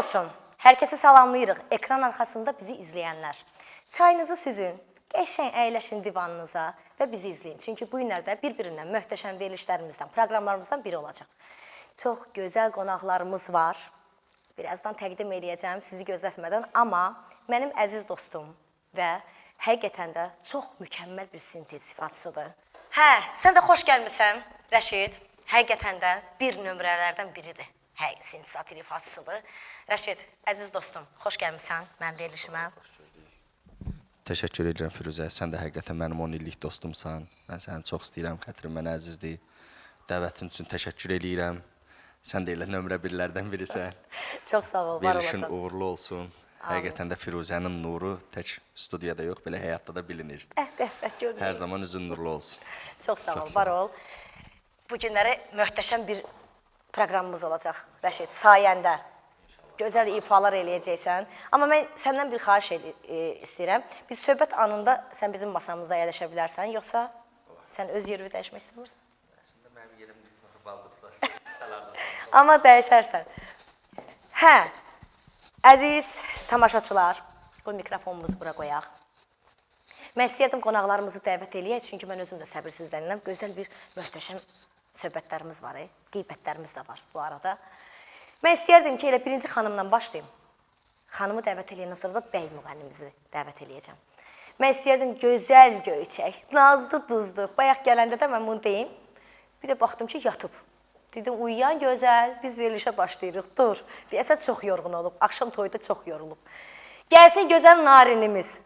olsun. Hər kəsi salamlayırıq. Ekran arxasında bizi izləyənlər. Çayınızı süzün, qəşəng əyləşin divanınıza və bizi izləyin. Çünki bu günlərdə bir-birindən möhtəşəm verilişlərimizdən, proqramlarımızdan biri olacaq. Çox gözəl qonaqlarımız var. Birazdan təqdim edəcəm sizi gözlətmədən. Amma mənim əziz dostum və həqiqətən də çox mükəmməl bir sintez sifatsıdır. Hə, sən də xoş gəlmisən Rəşid. Həqiqətən də bir nömrələrdən biridir. Hə, sintezatör ifaçısıdır. Rəşid, əziz dostum, xoş gəlmisən mənim verilişimə. Təşəkkür edirəm Firuzə. Sən də həqiqətən mənim 10 illik dostumsan. Mən səni çox istəyirəm, xətrin mənə əzizdir. Dəvətin üçün təşəkkür edirəm. Sən də elə nömrə birlərdən birisən. Çox sağ ol, var Verilişin olasan. uğurlu olsun. Həqiqətən də Firuzənin nuru tək studiyada yox, belə həyatda da bilinir. Görünür. Hər zaman üzün nurlu olsun. Çox sağ ol, var ol. Bu günləri möhtəşəm bir proqramımız olacaq, Rəşid, sayəndə. Gözəl ifalar eləyəcəksən. Amma mən səndən bir xahiş istəyirəm. Biz söhbət anında sən bizim masamızda əyləşə bilərsən, yoxsa sən öz yerini dəyişmək istəmirsən? Əslində mənim yerim baldıqlar. Amma dəyişərsən. Hə, əziz tamaşaçılar, qoy mikrofonumuzu bura qoyaq. Mən istəyirdim qonaqlarımızı dəvət eləyək, çünki mən özüm də səbirsizlənirəm. Gözəl bir möhtəşəm söhbətlərimiz var, qeybətlərimiz də var bu arada. Mən istəyirdim ki, elə birinci xanımdan başlayayım. Xanımı dəvət eləyəndən sonra da bəy müğənnimizi dəvət eləyəcəm. Mən istəyirdim gözəl göyçək, nazlı duzlu. Bayaq gələndə də mən bunu deyim. Bir də baxdım ki, yatıb. Dedim, uyuyan gözəl, biz verilişə başlayırıq, dur. Deyəsə çox yorğun olub, axşam toyda çox yorulub. Gəlsin gözəl narinimiz.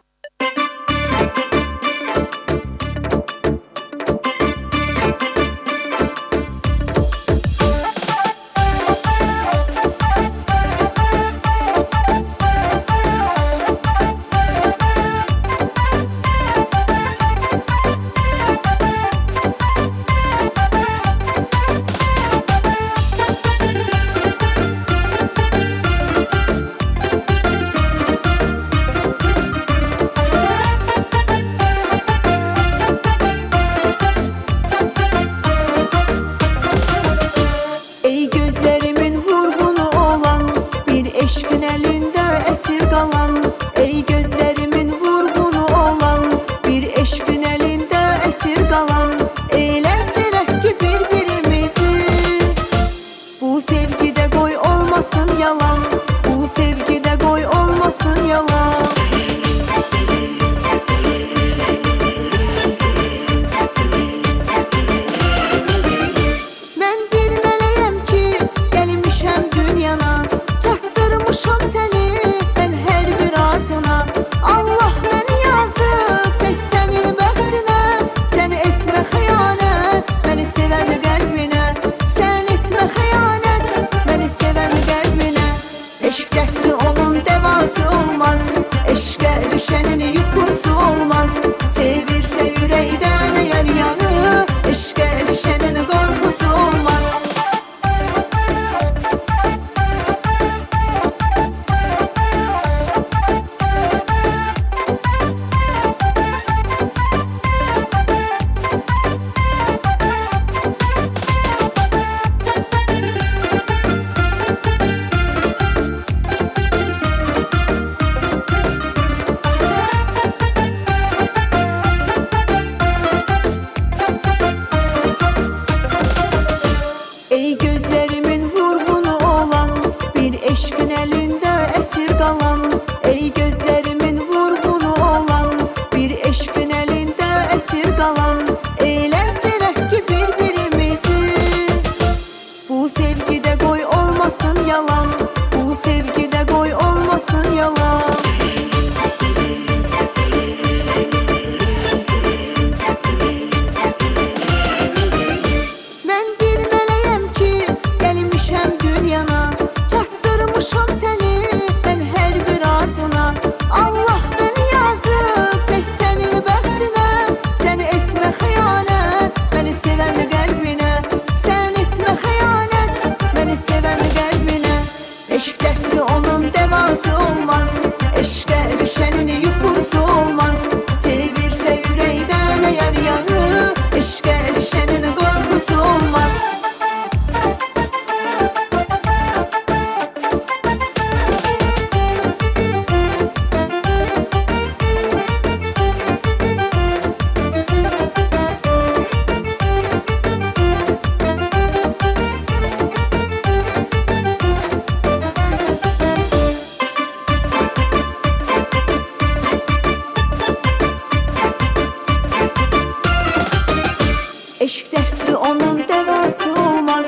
Eşk dertli onun devası olmaz.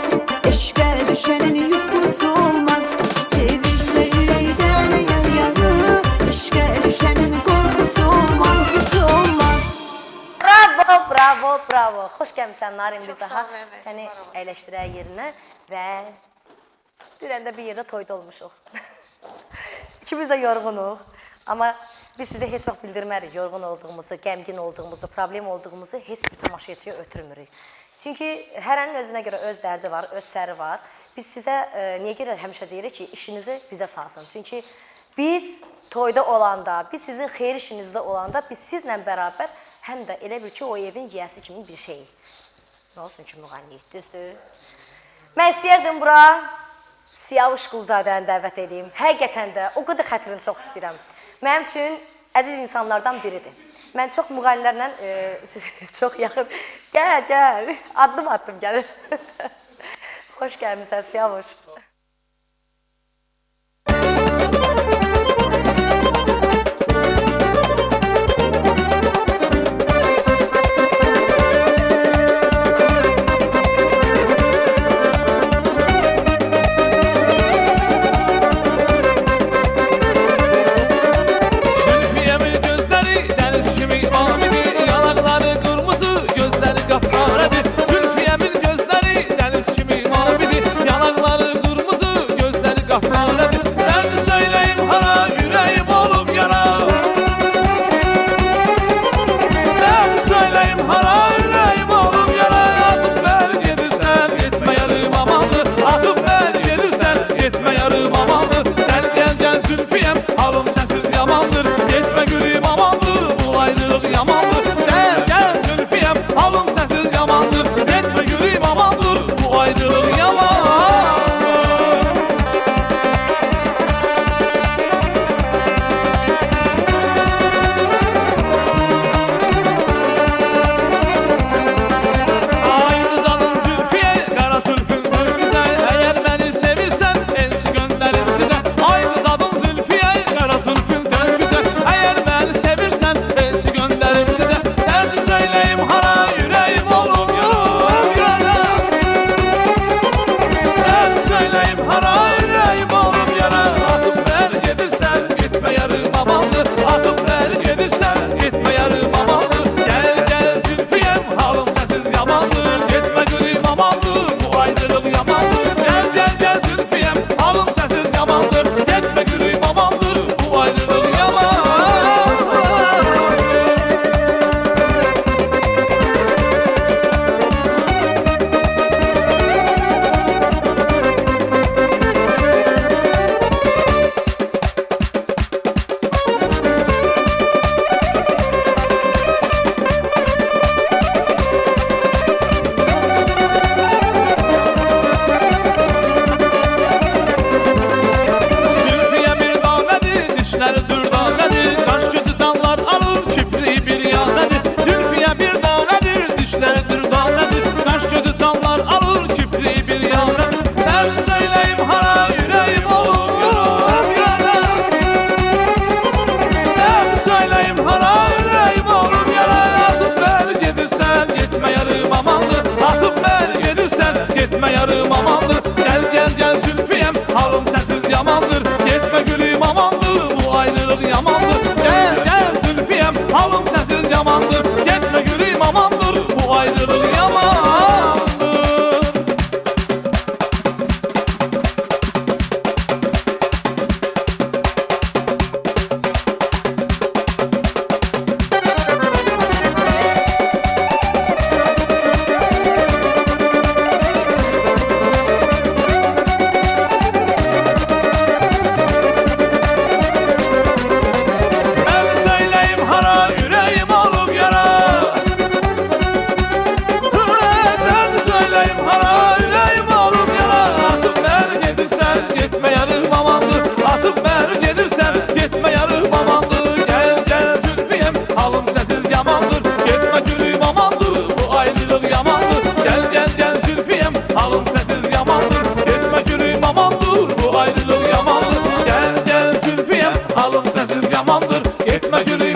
Eşke düşenin yuxusu olmaz. Sevilse ürəkdən yar yarı. Eşke düşenin korkusu olmaz, yuxusu olmaz. Bravo, bravo, bravo. Xoş gəlmisən Narin bir Çox daha. sağ ol, əvəz, Səni var olasın. əyləşdirək yerinə və dünəndə bir yerdə toyda olmuşuq. İkimiz də yorğunuq. Amma biz sizə heç vaxt bildirmərik yorğun olduğumuzu, qəmgin olduğumuzu, problem olduğumuzu heç bir tamaşaçıya ötürmürük. Çünki hərənin özünə görə öz dərdi var, öz səri var. Biz sizə niyə görə həmişə deyirik ki, işinizi bizə salsın. Çünki biz toyda olanda, biz sizin xeyir işinizdə olanda, biz sizlə bərabər həm də elə bil ki, o evin yiyəsi kimi bir şey. Nə olsun ki, müğənnilik, düzdür? Mən istəyərdim bura Siyavuş Qulzadəni dəvət edeyim. Həqiqətən də o qədər xətrini çox istəyirəm. Mənim üçün əziz insanlardan biridir. Mən çox müğənnilərlə çox yaxın... Gəl, addım gəlir. Xoş gəlmişsən Siyavuş.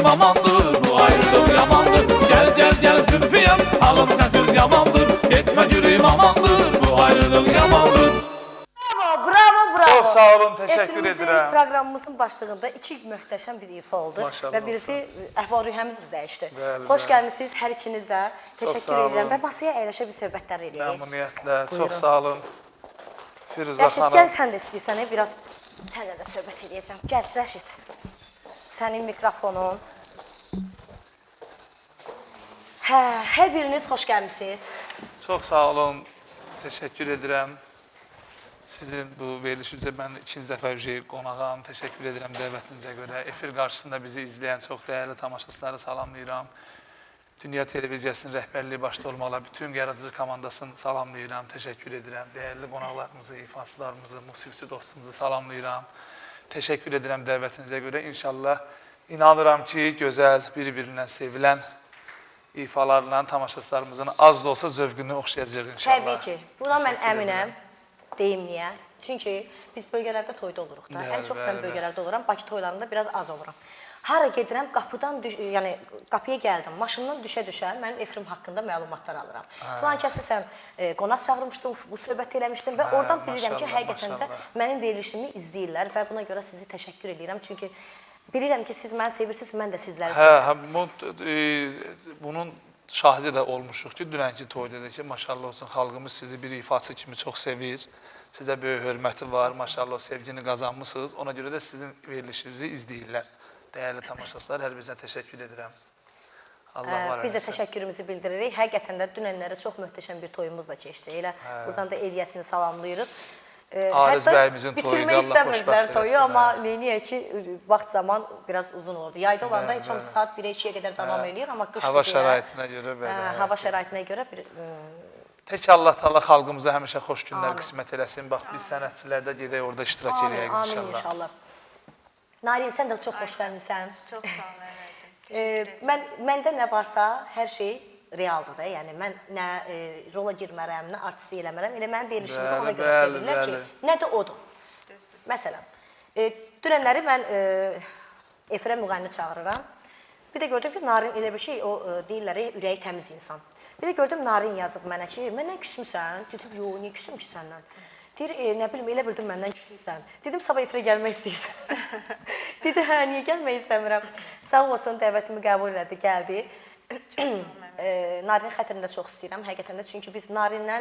Yamandır, bu ayrılık yamandır. Gel Zülfiyem, halım sensiz yamandır. proqramımızın başlığında iki möhtəşəm bir ifa oldu Maşallah və birisi əhval-ruhiyyəmizi dəyişdi. Bəli, Xoş bəli. gəlmisiniz hər ikiniz də. Təşəkkür sağ olun. edirəm və masaya əyləşə bir söhbətlər eləyək. Məmnuniyyətlə. Buyurun. Çox sağ olun. Firuzə Rəşid, xanım. gəl sən də istəyirsən, biraz sənlə də söhbət eləyəcəm. Gəl, Rəşid. Sənin mikrofonun. Hə, hər biriniz xoş gəlmisiniz. Çox sağ olun. Təşəkkür edirəm. Sizin bu verilişinizə mən ikinci dəfə qonağam. Təşəkkür edirəm dəvətinizə görə. Efir qarşısında bizi izləyən çox dəyərli tamaşaçıları salamlayıram. Dünya Televiziyasının rəhbərliyi başda olmaqla bütün yaradıcı komandasını salamlayıram. Təşəkkür edirəm. Dəyərli qonaqlarımızı, ifaçılarımızı, musiqisi dostumuzu salamlayıram. Təşəkkür edirəm dəvətinizə görə. İnşallah inanıram ki, gözəl, bir-birindən sevilən ifalarla tamaşaçılarımızın az da olsa zövqünü oxşayacaq inşallah. Təbii ki. Buna mən Təşəkkür əminəm. edirəm. Deyim niyə? Çünki biz bölgələrdə toyda oluruq da. Bəli, Ən çox mən bəli, bölgələrdə oluram. Bakı toylarında biraz az oluram. Hara gedirəm, qapıdan yəni qapıya gəldim, maşından düşə-düşə mənim efirim haqqında məlumatlar alıram. Filan kəsi sən qonaq çağırmışdın, bu söhbət eləmişdin və oradan bilirəm ki, maşallah, həqiqətən də maşallah. mənim verilişimi izləyirlər və buna görə sizi təşəkkür edirəm. Çünki bilirəm ki, siz məni sevirsiniz, mən də sizləri Hə, bunun şahidi də olmuşuq ki, dünənki toyda da ki, maşallah olsun, xalqımız sizi bir ifaçı kimi çox sevir. Sizə böyük hörməti var, maşallah sevgini qazanmışsınız. Ona görə də sizin verilişinizi izləyirlər. Dəyərli tamaşaçılar, hər birinizə təşəkkür edirəm. Allah var Biz də eləsin. təşəkkürümüzü bildiririk. Həqiqətən də dünənlərə çox möhtəşəm bir toyumuz da keçdi. Elə buradan da Eliyəsini salamlayırıq. Ariz Hətta bəyimizin toyu, bitirmək Allah istəmirdilər xoşbəxt toyu, eləsin, amma hə. neyniyək ki, vaxt zaman biraz uzun oldu. Yayda olanda heç olmasa saat 1-ə 2-yə qədər davam eləyir, amma qışdır Hava deyə, şəraitinə görə belə. hava şəraitinə görə bir Tək Allah Taala xalqımıza həmişə xoş günlər qismət eləsin. Bax, biz sənətçilər də gedək orada iştirak eləyək amin inşallah. inşallah. Narin, sən də çox xoş gəlmisən. Çox sağ olun, əvəzim. Təşəkkür edirəm. Məndə nə varsa, hər şey realdır da. Yəni mən nə rola girmərəm, nə artistlik eləmərəm. Elə mənim verilişimdə ona görə Bəli, sevirlər ki, bəli. nə də odur. Düzdür. Məsələn, dünənləri mən efirə müğənni çağırıram. Bir də gördüm ki, Narin elə bir şey, o deyirlər, ürəyi təmiz insan. Bir də gördüm Narin yazıb mənə ki, məndən küsmüsən? Dedim, yox, niyə küsüm ki səndən? Deyir, nə bilim, elə bildim məndən küsmüsən. Dedim, sabah efirə gəlmək istəyirsən. Dedi, hə, niyə gəlmək istəmirəm? Sağ olsun, dəvətimi qəbul elədi, gəldi. Narinin xətrini də çox istəyirəm, həqiqətən də. Çünki biz Narinlə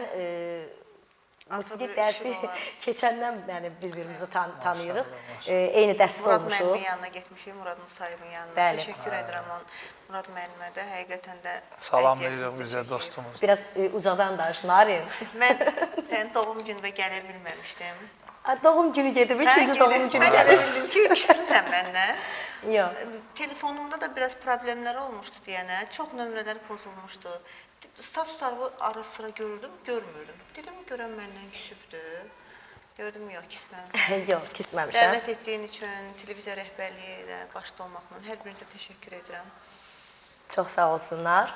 musiqi bir dərsi işim olar. keçəndən yəni bir-birimizi tanıyırıq. Eyni dərsdə Murad olmuşuq. müəllimin yanına getmişik, Murad Musayevin yanına. Bəli. Təşəkkür edirəm onun. Murad müəllimə də həqiqətən də Salamlayırıq əziyyətimizi bizə çəkir. dostumuz. Biraz ucadan danış, Narin. Mən sənin doğum gününə gələ bilməmişdim. Doğum günü gedib, ikinci Hə, doğum gedib. günü Mən elə gəlir. bildim ki, küsmüsən məndən. Yox. Telefonumda da biraz problemlər olmuşdu deyənə, çox nömrələr pozulmuşdu. Statusları ara sıra görürdüm, görmürdüm. Dedim, görən məndən küsübdür. Gördüm, yox, küsməmişəm. Yox, küsməmişəm. Dəvət etdiyin üçün, televiziya rəhbərliyi ilə başda olmaqla hər birinizə təşəkkür edirəm. Çox sağ olsunlar.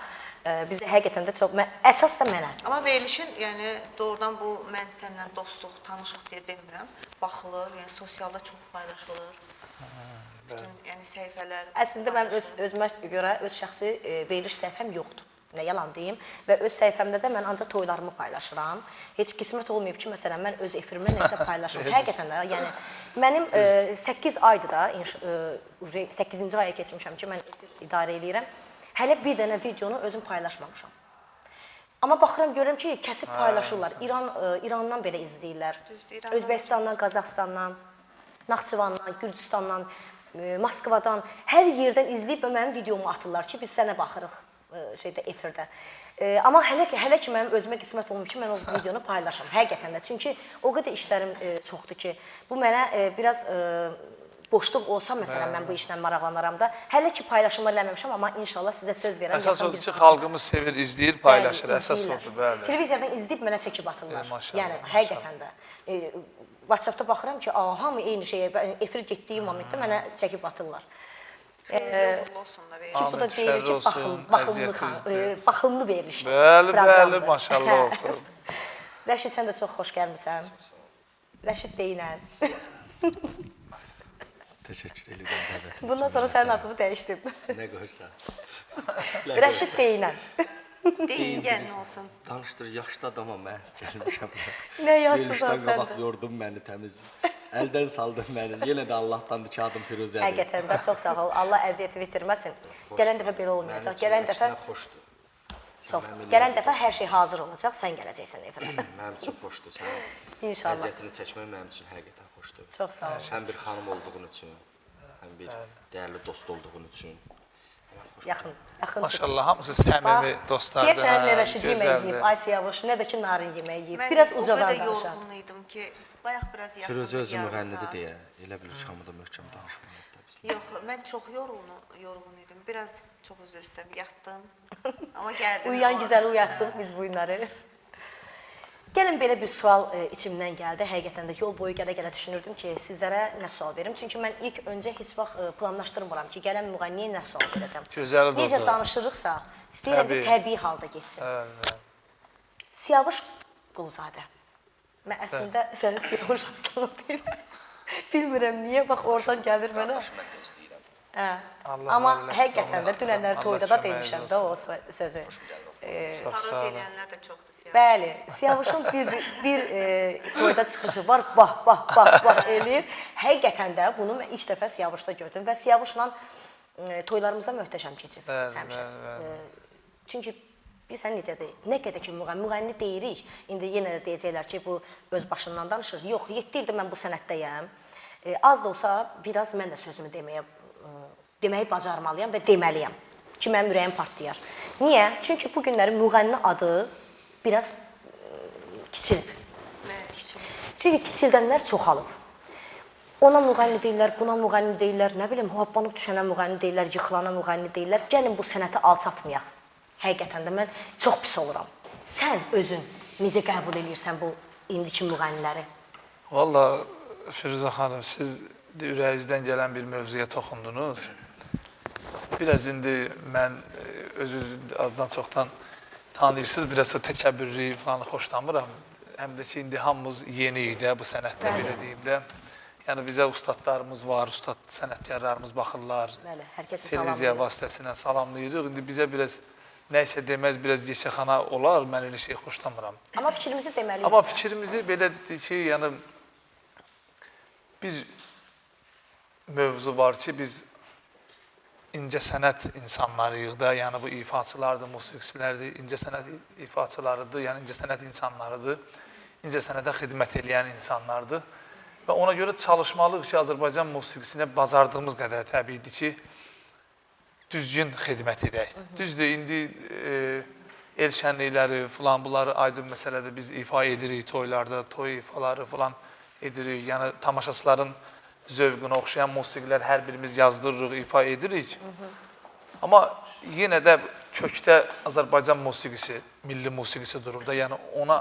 Bizə həqiqətən də çox, əsas da mənə. Amma verilişin, yəni doğrudan bu mən səndən dostluq, tanışıq deyə demirəm. Baxılır, yəni sosialda çox paylaşılır. Bütün yəni səhifələr. Əslində mən özümə görə öz şəxsi veriliş səhifəm yoxdur. Nə yalan deyim və öz səhifəmdə də mən ancaq toylarımı paylaşıram. Heç qismət olmayıb ki, məsələn mən öz efirimdə nəsə paylaşım. Həqiqətən də, yəni mənim 8 aydır da 8-ci aya keçmişəm ki, mən efir idarə eləyirəm. Hələ bir dənə videonu özüm paylaşmamışam. Amma baxıram görürəm ki, kəsib paylaşırlar. İrandan belə izləyirlər. Düzdür, İrandan. Özbəkistandan, Qazaxıstandan, Naxçıvandan, Gürcüstandan, Moskvadan hər yerdən izləyib və mənim videomu atırlar ki, biz sənə baxırıq şeydə efirdə. Amma hələ ki mənim özümə qismət olmur ki, mən o videonu paylaşım. Həqiqətən də. Çünki o qədər işlərim çoxdur ki, bu mənə biraz boşluq olsa məsələn mən bu işlə maraqlanaram da. Hələ ki paylaşımlar eləməmişəm, amma inşallah sizə söz verirəm. Əsas odur ki, xalqımız sevir, izləyir, paylaşır. Əsas odur, bəli. Televiziyadan izləyib mənə çəkib atırlar. Maşallah, Yəni həqiqətən də. WhatsApp-da baxıram ki, hamı eyni şeyə, efir getdiyi momentdə mənə çəkib atırlar. Xeyirli olsun da verilişin. Bu da deyir ki, baxımlı verilişdir. Bəli, maşallah olsun. Rəşid, sən də çox xoş gəlmisən. Rəşid deyinən. Təşəkkür edirəm dəvətinizə. Bundan sonra sənin adını dəyişdim. Nə qoyursan? Rəşid deyinən. Deyingən olsun. Danışdır, yaşlı adamam mən, gəlmişəm. Nə yaşlısan Verilişdən sən qabaq də. yordum məni təmiz. Əldən saldın məni. Yenə də Allahdandır ki, adım Firuzədir. Həqiqətən də çox sağ ol. Allah əziyyəti bitirməsin. Gələn dəfə belə olmayacaq. Gələn dəfə xoşdur. çox. Gələn dəfə hər şey hazır olacaq. Sən gələcəksən efirə. Mənim üçün xoşdur. Sən İnşallah. əziyyətini çəkmək mənim üçün həqiqətən xoşdur. Çox sağ ol. Həm bir xanım olduğun üçün, həm bir dəyərli dost olduğun üçün. Yaxın. Maşallah, hamısı səmimi dostlardır. Deyəsən nə rəşid yemək gözəldir. yeyib, ay Siyavuş, nə də ki narin yemək yeyib. Mən Biraz o ucadan qədər danışaq. yorğun idim ki, bayaq biraz yatdım. Firuzə özü yarım müğənnidir saat. deyə, elə bilir ki, hamı da möhkəm danışmır. Yox, mən çox yorğun idim. Biraz çox üzr istəyirəm, yatdım. Amma gəldim. Uyuyan güzel uyatdıq biz bu günləri. Gəlin belə bir sual içimdən gəldi. Həqiqətən də yol boyu gələ-gələ düşünürdüm ki, sizlərə nə sual verim. Çünki mən ilk öncə heç vaxt planlaşdırmıram ki, gələn müğənniyə nə sual verəcəm. Gözəl oldu. Necə danışırıqsa, istəyirəm ki, təbii halda getsin. Siyavuş Quluzadə. Mən əslində səni Siyavuş Aslanov deyirəm. Bilmirəm niyə, bax oradan gəlir mənə. Hə. Amma həqiqətən də dünənlər toyda da demişəm də o sözü. Parod eləyənlər də çoxdur Siyavuş. Bəli, Siyavuşun bir toyda çıxışı var, bah eləyir. Həqiqətən də bunu mən ilk dəfə Siyavuşda gördüm və Siyavuşla toylarımızda möhtəşəm keçib həmişə. Çünki bilsən necədir, nə qədər ki müğənni deyirik, indi yenə də deyəcəklər ki, bu öz başından danışır. Yox, 7 ildir mən bu sənətdəyəm. Az da olsa, biraz mən də sözümü deməyi bacarmalıyam və deməliyəm ki, mənim ürəyim partlayar. Niyə? Çünki bu günləri müğənni adı biraz kiçilib. Çünki kiçildənlər çoxalıb. Ona müğənni deyirlər, buna müğənni deyirlər, nə bilim, hoppanıb düşənə müğənni deyirlər, yıxılana müğənni deyirlər. Gəlin bu sənəti alçatmayaq. Həqiqətən də mən çox pis oluram. Sən özün necə qəbul edirsən bu indiki müğənniləri? Valla Firuzə xanım, siz ürəyinizdən gələn bir mövzuya toxundunuz. Biraz indi mən özünüzü azdan çoxdan tanıyırsınız, biraz o təkəbbürlü falan xoşlamıram. Həm də ki, indi hamımız yeniyik də bu sənətdə, belə deyim də. Yəni bizə ustadlarımız var, ustad sənətkarlarımız baxırlar. Bəli, hər kəsi televiziya vasitəsilə salamlayırıq. İndi bizə biraz nəysə deməz, biraz geçəxana olar, mən elə şey xoşlamıram. Amma fikrimizi deməliyik. Amma fikrimizi belədir ki, yəni bir mövzu var ki, biz incə sənət insanlarıyıq da, yəni bu ifaçılardır, musiqiçilərdir, incə sənət ifaçılarıdır, yəni incə sənət insanlarıdır, incə sənətə xidmət edən insanlardır. Və ona görə çalışmalıyıq ki, Azərbaycan musiqisinə bacardığımız qədər təbiidir ki, düzgün xidmət edək. Düzdür, indi el şənlikləri falan, bunları aydın məsələdə biz ifa edirik toylarda, toy ifaları falan edirik. Yəni tamaşaçıların zövqünə oxşayan musiqilər hər birimiz yazdırırıq, ifa edirik. Amma yenə də kökdə Azərbaycan musiqisi, milli musiqisi durur da, yəni ona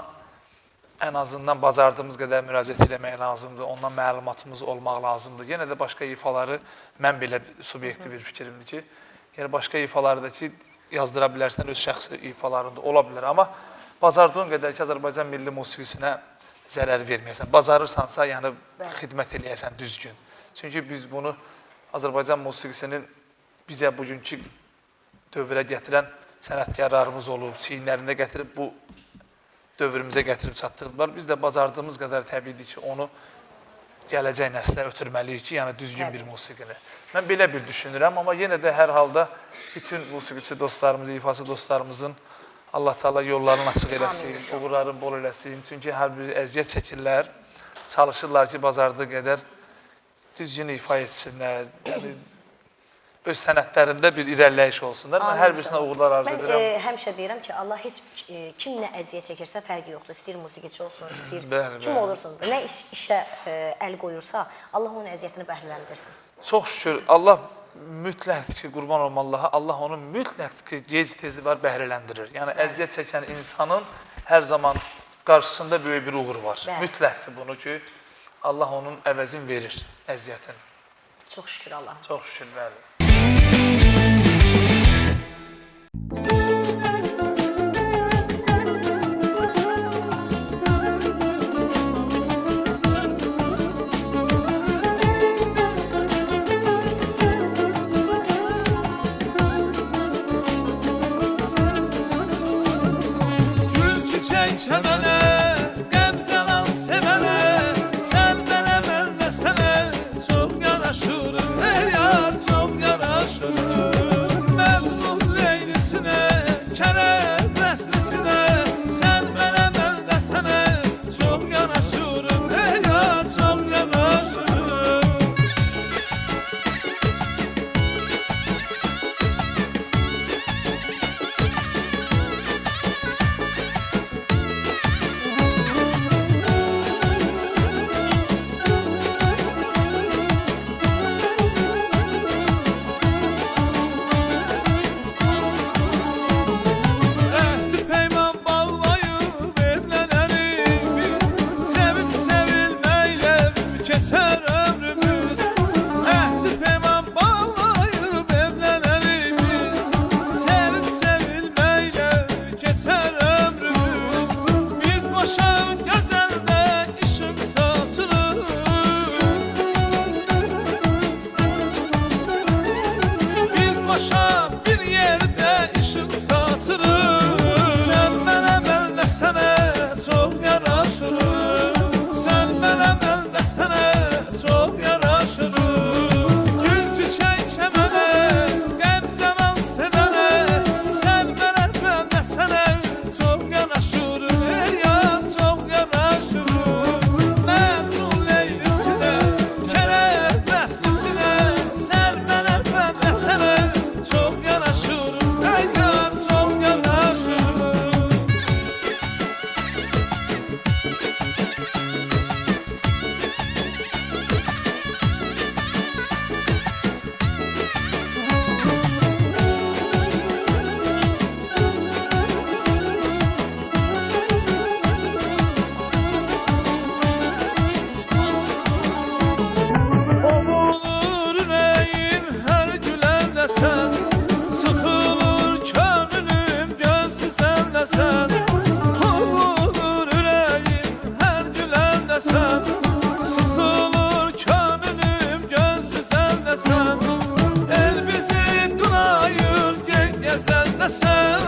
ən azından bacardığımız qədər müraciət eləmək lazımdır, ondan məlumatımız olmaq lazımdır. Yenə də başqa ifaları, mən belə subyektiv bir fikrimdir ki, yəni başqa ifaları da ki, yazdıra bilərsən, öz şəxsi ifalarında ola bilər. Amma bacardığın qədər ki, Azərbaycan milli musiqisinə zərər verməyəsən. Bacarırsansa, yəni xidmət eləyəsən düzgün. Çünki biz bunu Azərbaycan musiqisinin bizə bugünkü dövrə gətirən sənətkarlarımız olub, çiyinlərində gətirib bu dövrümüzə gətirib çatdırdılar. Biz də bacardığımız qədər təbiidir ki, onu gələcək nəslə ötürməliyik ki, yəni düzgün bir musiqini. Mən belə bir düşünürəm, amma yenə də hər halda bütün musiqiçi dostlarımız, ifaçı dostlarımızın Allah Teala yollarını açıq eləsin, uğurlarını bol eləsin. Çünki hər bir əziyyət çəkirlər, çalışırlar ki, bacardığı qədər düzgün ifa etsinlər. Yəni, öz sənətlərində bir irəliləyiş olsunlar. Mən hər birisinə uğurlar arzu edirəm. Mən həmişə deyirəm ki, Allah heç kim nə əziyyət çəkirsə fərqi yoxdur. İstəyir musiqiçi olsun, istəyir kim olursun. Nə işə əl qoyursa, Allah onun əziyyətini bəhrələndirsin. Çox şükür, Allah mütləqdir ki, qurban olma Allaha, Allah onu mütləqdir ki, gec-tezi var, bəhrələndirir. Yəni, əziyyət çəkən insanın hər zaman qarşısında böyük bir uğur var. Mütləqdir bunu ki, Allah onun əvəzini verir, əziyyətin. Çox şükür Allah'a. Çox şükür, bəli. Çəmənə, qəmzəlan sevənə, sən mənə, mən də sənə çox yaraşırıq. Sən mənə, mən də sənə çox yaraşırıq. Gül çiçək mənə, qəmzən al sənə. Sən mənə, mən də sənə çox yaraşırıq. Ey yar, çox yaraşırıq. Məzun Leylisinə, Kərəm Məslisinə. Sən mənə, mən də sənə çox yaraşırıq. Ey yar, çox yaraşırıq. Ovulur ürəyim hər güləndə sən. Sıxılır könlüm gözsüz səndə sən. Ovulur ürəyim hər güləndə sən. Sıxılır könlüm gözsüz səndə sən. El bizi qınayır gen gəzəndə sən.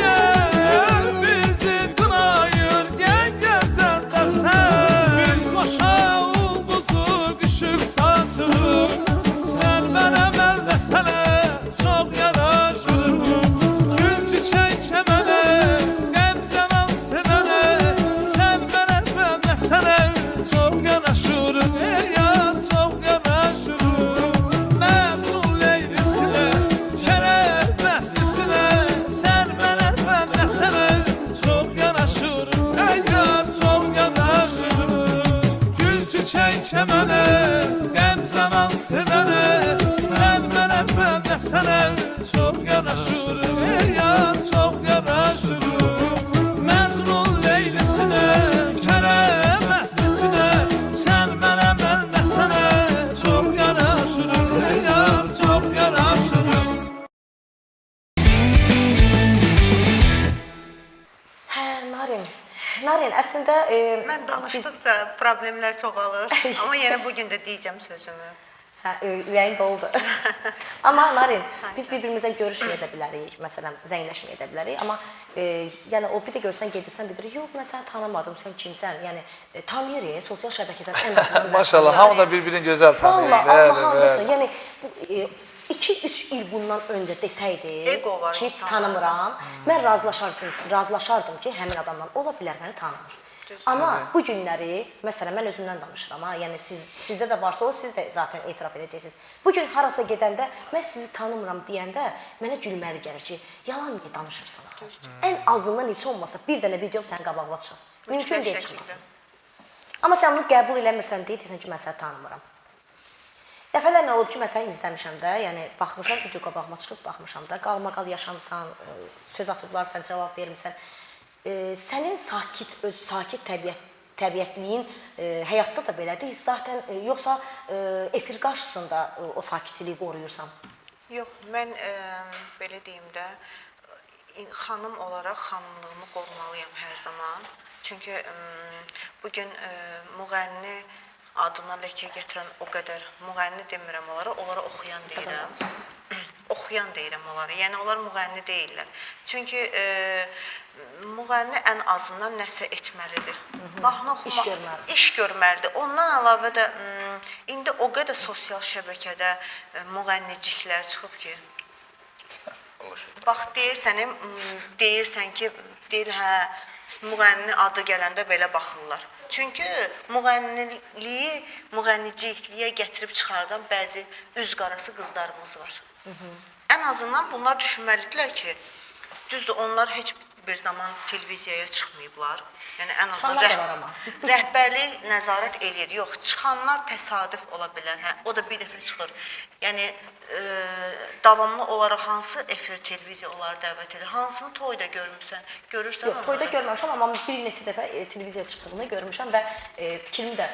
El bizi qınayır gen gəzəndə sən. Biz qoşa ulduzu qışıq saçırıq. Sən mənə, mən də sənə çox yaraşırıq. Gül çiçək mənə, qəmzən al sənə. Sən mənə, mən də sənə çox yaraşırıq. Ey yar, çox yaraşırıq. Məzun Leylisinə, Kərəm Məslisinə. Sən mənə, mən də sənə çox yaraşırıq. Ey yar, çox yaraşırıq. Gül çiçək mənə, qəmzən al sənə. Sən mənə, mən də sənə çox yaraşırıq. Ey yar, çox yaraşırıq. Məzun Leylisinə, Kərəm Məslisinə. Sən mənə, mən də sənə çox yaraşırıq. Ey yar, çox yaraşırıq. Hə, Narin, əslində Mən danışdıqca problemlər çoxalır. Amma yenə bu gün də deyəcəm sözümü. hə, ürəyin doludur. Amma Narin, biz bir-birimizlə görüşməyə də bilərik, məsələn, zəngləşməyə də bilərik. Amma yəni o bir də görsən gedirsən bilir, yox, mən səni tanımadım, sən kimsən? Yəni tanıyırıq sosial şəbəkədən ən azından. Maşallah, hamı da bir-birini gözəl tanıyır. Vallahi Allah hamısın. Yəni 2-3 il bundan öncə desəydi Ego var ki, insanda. tanımıram, mən razılaşardım ki, həmin adamdan ola bilər məni tanımır. Amma bu günləri, məsələn, mən özümdən danışıram ha, yəni sizdə də varsa o, siz də zaten etiraf edəcəksiniz. Bu gün harasa gedəndə, mən sizi tanımıram deyəndə mənə gülməli gəlir ki, yalan niyə danışırsan axı? Ən azından heç olmasa bir dənə videom sənin qabağına çıxır. Mümkün deyil çıxmasın. Amma sən bunu qəbul eləmirsən, deyirsən ki, mən səni tanımıram. Dəfələrlə olub ki, mən səni izləmişəm də, yəni baxmışam, video qabağıma çıxıb baxmışam da, qalmaqal yaşamısan, söz atıblar, sən cavab vermirsən. Sənin öz sakit təbiətliyin həyatda da belədir, zaten yoxsa efir qarşısında o sakitçiliyi qoruyursan? Yox, mən belə deyim də, xanım olaraq xanımlığımı qorumalıyam hər zaman. Çünki bugün müğənni adına ləkə gətirən o qədər müğənni demirəm onlara oxuyan deyirəm. Oxuyan deyirəm onlara, yəni onlar müğənni deyirlər. Çünki müğənni ən azından nəsə etməlidir. Mahnı oxumaq, iş görməlidir. Ondan əlavə də indi o qədər sosial şəbəkədə müğənniciklər çıxıb ki, bax deyirsən ki, deyir hə, müğənni adı gələndə belə baxırlar. Çünki müğənnicikliyə gətirib çıxardan bəzi üz qarası qızlarımız var. Ən azından bunlar düşünməlidirlər ki, düzdür, onlar heç bir zaman televiziyaya çıxmayıblar. Yəni ən azından rəhbərlik nəzarət eləyir. Yox, çıxanlar təsadüf ola bilər. Hə, o da bir dəfə çıxır. Yəni davamlı olaraq hansı efir televiziya onları dəvət edir? Hansını toyda görmüsən? Görürsən onları? Yox, toyda görməmişəm, amma bir neçə dəfə televiziyaya çıxdığını görmüşəm və fikrimi də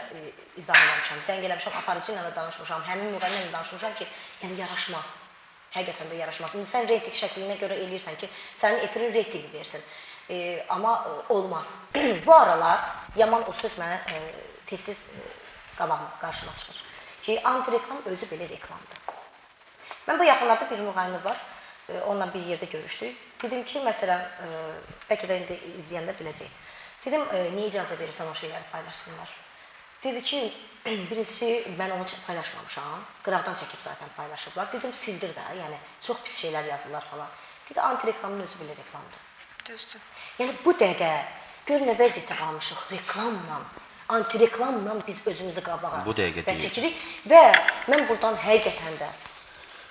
izah eləmişəm. Zəng eləmişəm, aparıcı ilə də danışmışam, həmin müğənni ilə danışmışam ki, yəni yaraşmaz. Həqiqətən də yaraşmaz. İndi sən reyting şəklinə görə eləyirsən ki, sənin efirin reytingi versin. Amma olmaz. Bu aralar yaman o söz mənə tez-tez qarşıma çıxır. Ki, anti-reklam özü belə reklamdır. Mən bu yaxınlarda bir müğənni var. onunla bir yerdə görüşdük. Dedim ki, məsələn, bəlkə də indi izləyənlər biləcək. Dedim, niyə icazə verirsən o şeyləri paylaşsınlar? Dedi ki, birincisi, mən onu paylaşmamışam. Qıraqdan çəkib zaten paylaşıblar. Dedim, sildir də, yəni çox pis şeylər yazırlar falan. Dedi, anti-reklamın özü belə reklamdır. Düzdür. Yəni bu dəqiqə, gör nə vəziyyətə qalmışıq, reklamla, anti-reklamla biz özümüzü qabağa Bu dəqiqə deyil. çəkirik. Və mən buradan həqiqətən də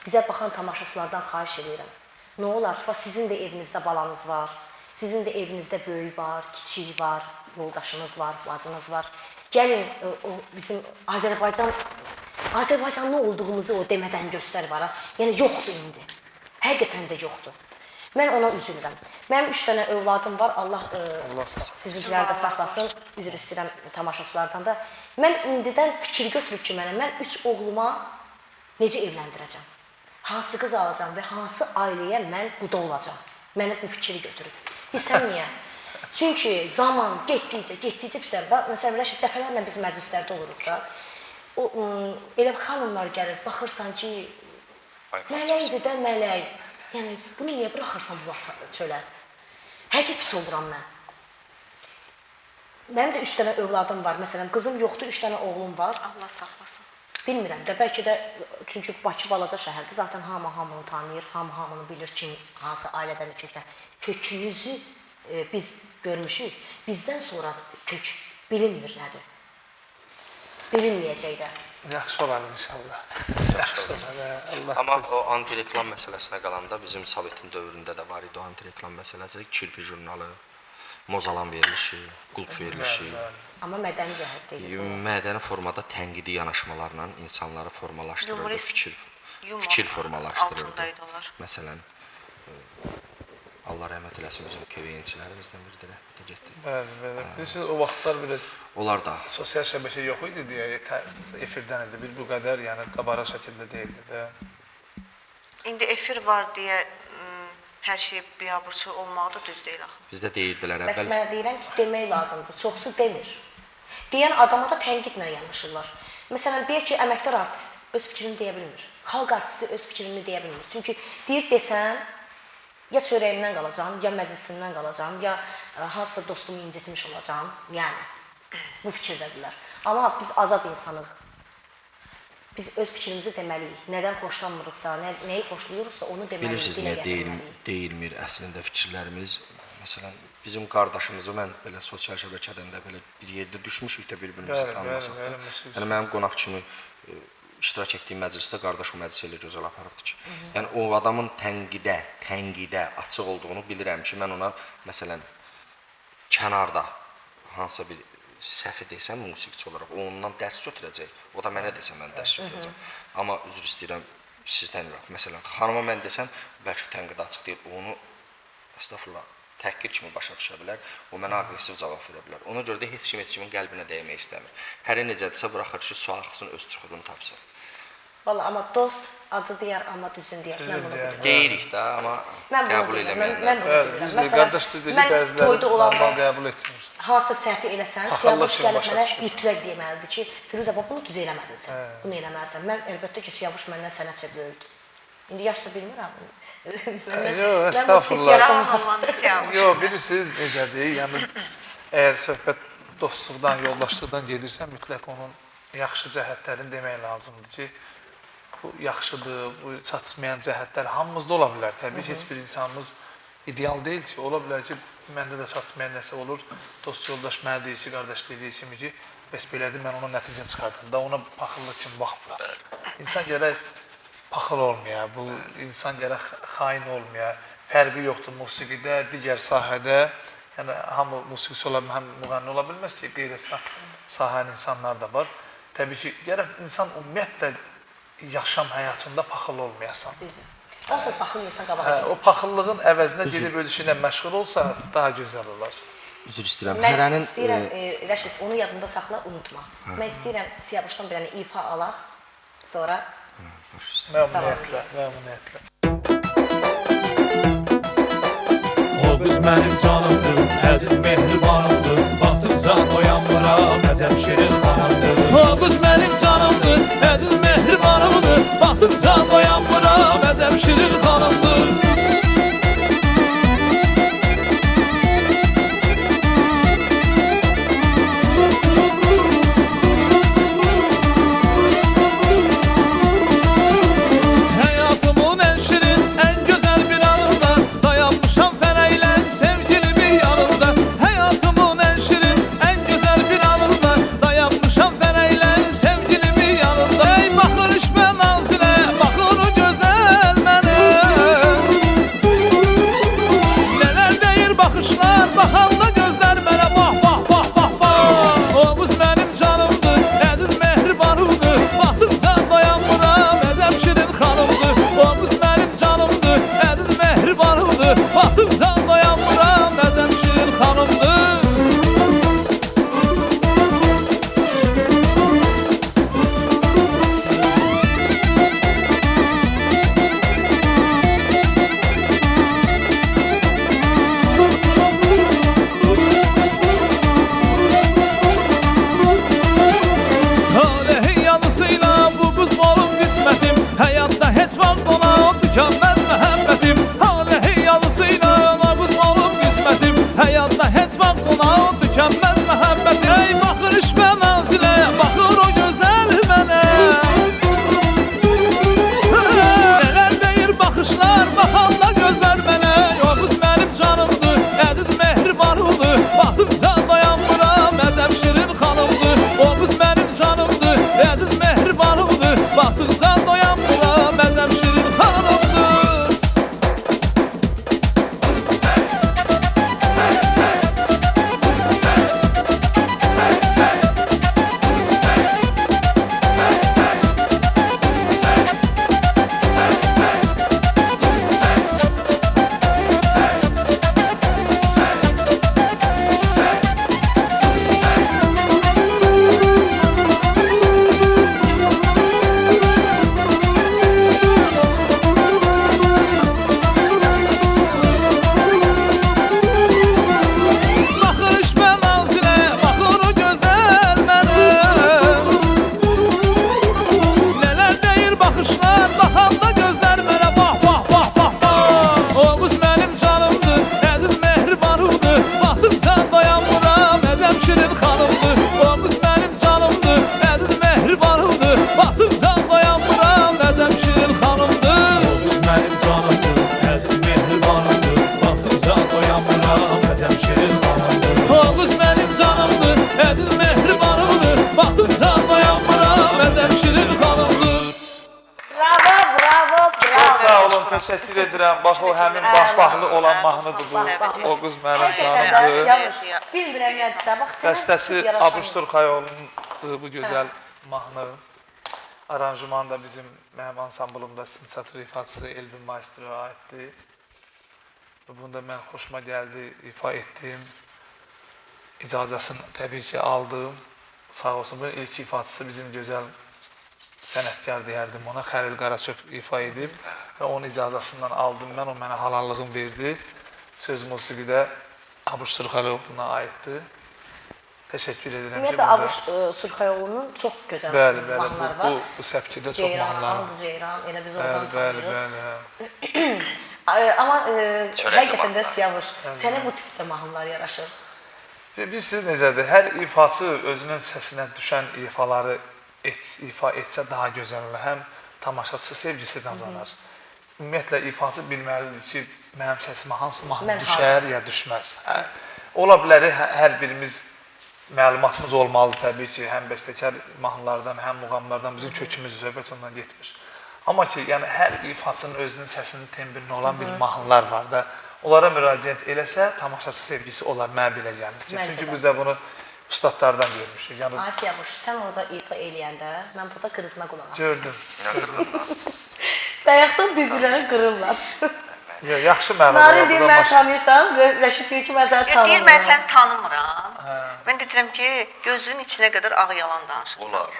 bizə baxan tamaşaçılardan xahiş edirəm. Nə olar, sizin də evinizdə balanız var, sizin də evinizdə böyük var, kiçik var, yoldaşınız var, bacınız var. Gəlin o bizim Azərbaycanlı olduğumuzu o demədən göstər var. Yəni yoxdur indi. Həqiqətən də yoxdur. Mən ona üzülürəm. Mənim 3 dənə övladım var. Allah sizinkiləri də saxlasın. Üzr istəyirəm tamaşaçılardan da. Mən indidən fikir götürüb ki, mən 3 oğluma necə evləndirəcəm? Hansı qız alacağam və hansı ailəyə mən quda olacağam? Mənə bu fikri götürüb. Bilsən niyə? Çünki zaman getdikcə pisər. Məsələn, Rəşid dəfələrlə biz məclislərdə oluruq da. Elə xanımlar gəlir, baxırsan ki, mələkdir də mələk. Yəni, bunu niyə buraxırsan bu vaxt çölə? Həqiqət pis oluram mən. Mənim də 3 dənə övladım var. Məsələn, qızım yoxdur, 3 dənə oğlum var. Allah saxlasın. Bilmirəm də, bəlkə də, çünki Bakı balaca şəhərdir. Zaten hamını tanıyır, hamını bilir ki, hansı ailədən kökdən. Kökümüzü biz görmüşük. Bizdən sonra kök bilinmir nədir. Bilinməyəcək də. Yaxşı olar inşallah. Yaxşı olar. Allah Amma bilsin. o anti-reklam məsələsinə qalanda bizim Sovetin dövründə də var idi o anti-reklam məsələsi. Kirpi jurnalı, Mozalan verilişi, Qulp verilişi. Amma mədəni cəhət deyil. Mədəni formada tənqidi yanaşmalarla insanları formalaşdırırdı, Humorist, fikir formalaşdırırdı. altındaydı onlar. Məsələn, Allah rəhmət eləsin bizim KVN-çilərimizdən biri də rəhmətə getdi. Bəli. Bilirsiniz, o vaxtlar biraz Onlar da sosial şəbəkə yox idi deyə efirdən idi. Bir bu qədər, yəni qabara şəkildə deyildi də. İndi efir var deyə hər şey biabırçı olmağı da düz deyil axı. bizdə deyirdilər Bəs əvvəl. mən deyirəm ki, demək lazımdır. Çoxsu demir. Deyən adama da tənqidlə yanaşırlar. Məsələn, deyək ki, əməkdar artist öz fikrini deyə bilmir. Xalq artisti öz fikrini deyə bilmir. Çünki deyir desəm, ya çörəyimdən qalacağam, ya məclisimdən qalacağam, ya hansısa dostumu incitmiş olacağam. Yəni, bu fikirdədirlər. Amma biz azad insanıq. Biz öz fikrimizi deməliyik. Nədən xoşlanmırıqsa, nəyi xoşlayırıqsa onu deməliyik. Bilirsiniz dilə niyə gətirməliyik. deyilmir əslində fikirlərimiz? Məsələn, bizim qardaşımızı mən belə sosial şəbəkədən də belə bir yerdə düşmüşük də bir-birimizi tanımasaq da. Yəni mənim qonaq kimi iştirak etdiyim məclisdə qardaş o məclis elə gözəl aparıbdı ki. Yəni o adamın tənqidə açıq olduğunu bilirəm ki, mən ona məsələn kənarda hansısa bir səhvi desəm musiqiçi olaraq o ondan dərs götürəcək. O da mənə desə mən dərs götürəcəm. Amma üzr istəyirəm sizdən yox. Məsələn, xanıma mən desəm bəlkə tənqid açıq deyil, onu əstəğfurullah təhqir kimi başa düşə bilər. O mənə aqressiv cavab verə bilər. Ona görə də heç kimin qəlbinə dəymək istəmir. Hər necədirsə buraxır ki, su axsın, öz çuxurunu tapsın. Valla amma dost acı deyər, amma düzün deyər. Mən bunu bilirəm. Deyirik də, amma qəbul eləməyənlər. Mən bunu bilirəm. Biz də qardaş düzdür ki, toyda bəziləri olanda normal qəbul etmir. hansısa səhvi eləsən, Paxallıq Siyavuş kimi gəlib başa mənə düşürsən. mütləq deməlidir ki, Firuzə, bunu düz eləmədin sən, bunu eləməlisən. Mən əlbəttə ki, Siyavuş məndən sənətcə böyükdür. İndi yaşsa bilmirəm. Yox, əstəğfurullah. Cavan oğlanı Siyavuş. Yox, bilirsiniz necədir? Yəni əgər söhbət dostluqdan, yoldaşlıqdan gedirsə, mütləq onun yaxşı cəhətlərini demək lazımdır ki, bu yaxşıdır, bu çatışmayan cəhətlər hamımızda ola bilər. Təbii ki, heç bir insanımız ideal deyil ki, ola bilər ki, məndə də çatışmayan nəsə olur. Dost yoldaş mənə deyir ki, qardaş dediyi kimi ki, bəs belədir, mən ona nəticə çıxardım. Da ona paxıllıq kimi baxmıram. İnsan gərək paxıl olmaya, bu insan gərək xain olmaya, fərqi yoxdur musiqidə, digər sahədə. Yəni, hamı musiqisi ola bilməz, həm müğənni ola bilməz ki, qeyri-sahənin insanlar da var. Təbii ki, gərək insan ümumiyyətlə yaşam həyatında paxıl olmayasan. Onsuz baxın insan qabağa O gedir. paxıllığın əvəzinə gedib öz işinə məşğul olsa, daha gözəl olar. Üzr istəyirəm. Mən Hərənin istəyirəm, Rəşid, onu yadında saxla, unutma. Mən istəyirəm Siyavuşdan bir dənə ifa alaq, sonra Məmnuniyyətlə, məmnuniyyətlə. O qız mənim canımdır, əziz mehribanımdır. Baxdıqca oyanmıram, əcəb şirin xanımdır. O qız mənim canımdır, əziz mehribanımdır. Baxdıqca oyanmıram, əcəb şirin xanımdır. edirəm. Bax o həmin baxbaqlı olan mahnıdır bu. O qız mənim canımdır. Bilmirəm nədirsə, bax Bəstəsi Abruş Turxayoğlu'nun bu gözəl mahnı. Aranjman da bizim mənim ansamblımda sintezator ifaçısı Elvin Maestro'ya aiddir. Bunda mən xoşuma gəldi, ifa etdim. İcazəsini təbii ki aldım. Sağ olsun, bunun ilk ifaçısı bizim gözəl sənətkar deyərdim ona. Xəlil Qaraçöp ifa edib və onun icazəsindən aldım mən, o mənə halallığını verdi. Söz musiqidə Abruş Turxayoğlu'na aiddir. Təşəkkür edirəm ki, Ümumiyyətlə, Abruş Surxayoğlu'nun çox gözəl mahnıları var. Bu səpkidə çox mahnılar var. Ceyran, elə biz oradan tanıyırıq. Bəli. Amma həqiqətən də Siyavuş, sənə bu tipdə mahnılar yaraşır. Bilirsiniz necədir? Hər ifaçı özünün səsinə düşən ifaları ifa etsə daha gözəl olur. Həm tamaşaçı sevgisi qazanar. Ümumiyyətlə, ifaçı bilməlidir ki, mənim səsimə hansı mahnı düşər ya düşməz. Ola bilər, hər birimiz məlumatımız olmalıdır təbii ki, həm bəstəkar mahnılardan, həm muğamlardan bizim kökümüz, söhbət ondan getmir. Amma ki, yəni hər ifaçının özünün səsinin tembrinə olan bir mahnılar var da, onlara müraciət eləsə, tamaşaçı sevgisi olar, mənə belə gəlir ki. Çünki biz də bunu ustadlardan görmüşük. Ay Siyavuş, sən orada ifa eləyəndə, mən burada qırıqına qulaq asdım. Gördüm. Dayaqdan bir-birlərini qırırlar. Yaxşı mənim. Narin deyir, mən tanıyırsan, Rəşid deyir ki, mən səni tanımıram. Deyir, mən səni tanımıram. Mən deyirəm ki, gözünün içinə qədər ağ yalan danışırsan. Olar.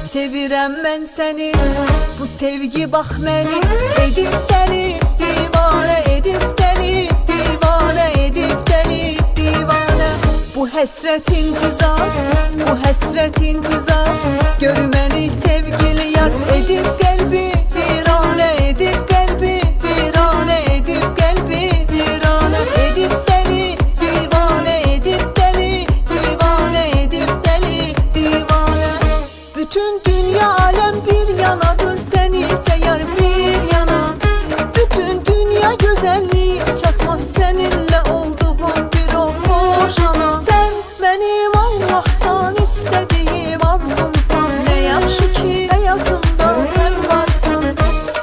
Sevirəm mən səni, bu sevgi bax məni edib dəli, divanə edib dəli, divanə edib dəli, divanə. Bu həsrət intizar, bu həsrət intizar, gör məni sevgili yar edib qəlbi viranə, edib qəlbi viranə, edib qəlbi viranə, edib dəli, divanə edib dəli, divanə edib dəli, divanə. Bütün dünya alem bir yanadır, seni ise yar bir yana. Bütün dünya güzelliği çatmaz seninle olduğum bir o hoş ana. Sen benim Allah'tan istediğim arzumsan, ne yaxşı ki hayatımda sen varsan.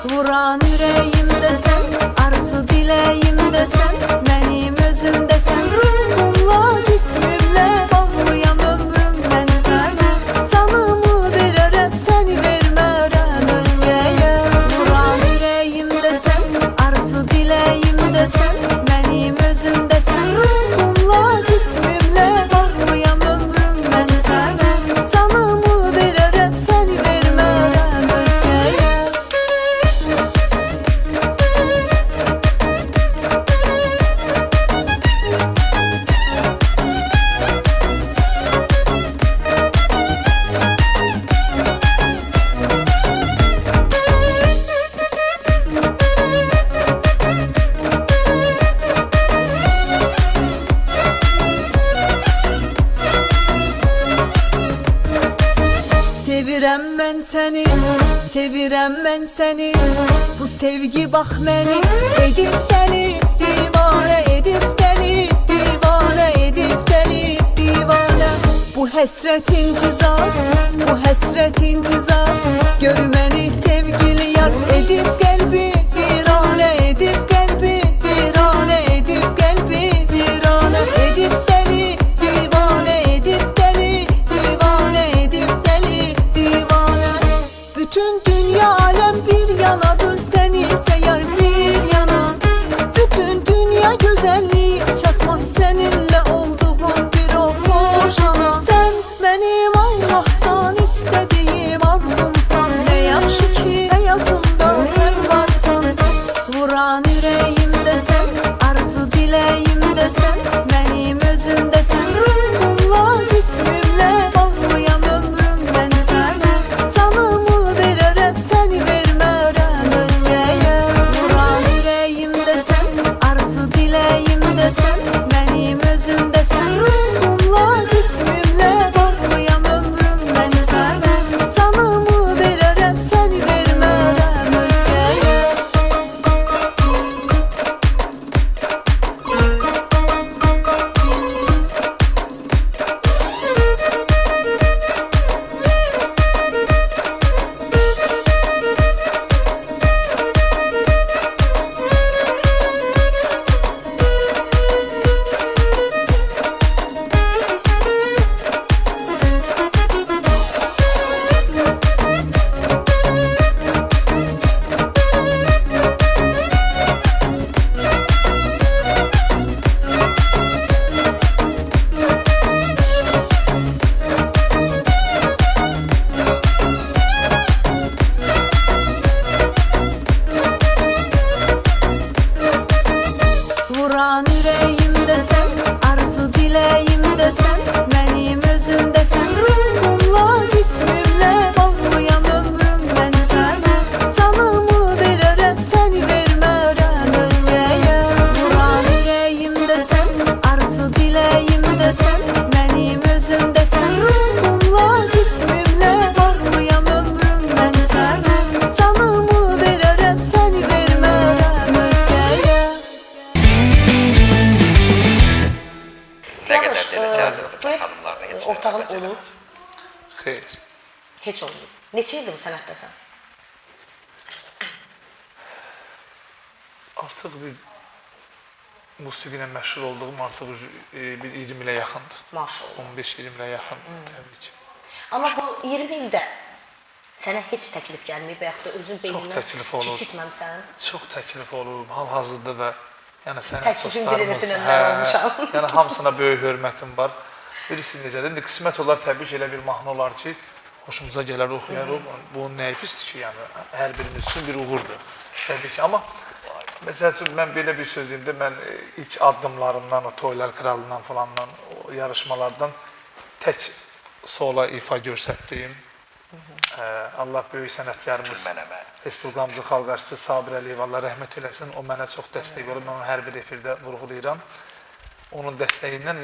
Vuran yüreğimde sen, arzu dileğimde sen, benim özümde sen. Ruhumla cismimle bağlıyam ömrüm ben sana. Canımı vererek seni vermerem özgeye. Vuran yüreğimde sen, arzu dileğimde sen, benim özümde sen. Ruhumla cismimle bağlıyam ömrüm ben sana. Canımı vererek seni vermerem özgeye. Sevirəm mən səni, sevirəm mən səni, bu sevgi bax məni edib dəli, divanə edib dəli, divanə edib dəli, divanə. Bu həsrət intizar, bu həsrət intizar, gör məni sevgili yar edib qəlbi viranə, edib qəlbi viranə, edib qəlbi viranə, edib dəli, divanə edib dəli, divanə edib dəli, divanə. Bütün dünya alem bir yanadır, seni ise yar bir yana. Bütün dünya güzelliği çatmaz seninle olduğum bir o hoş ana. Sen benim Allah'tan istediğim arzumsan, ne yaxşı ki hayatımda sen ortağın olub? Xeyr. Heç olmayıb. Neçə ildir bu sənətdəsən? Artıq bir musiqi ilə məşğul olduğum artıq bir 20 ilə yaxındır. Maşallah. 15-20 ilə yaxındır təbii ki. Amma bu 20 ildə sənə heç təklif gəlməyib və yaxud da özün beynindən təklif olur. keçirtməmsən? Çox təklif olub. Hal-hazırda da yəni sənət Təklifin birini dostlarımız, dinləməli olmuşam. yəni hamısına böyük hörmətim var. Birisi necədir? İndi qismət olar təbii ki, elə bir mahnı olar ki, xoşumuza gələr, oxuyarıq. Bunun nəyi pisdir ki, yəni hər birimiz üçün bir uğurdur. Təbii ki, amma məsəl üçün mən belə bir söz deyim də, mən ilk addımlarımdan, o Toylar Kralından falandan, o yarışmalardan tək sola ifa göstərdiyim. Allah böyük sənətkarımız, Respublikamızın xalq artisti Sabir Əliyev, Allah rəhmət eləsin, o mənə çox dəstək olub, mən onu hər bir efirdə vurğulayıram. Onun dəstəyindən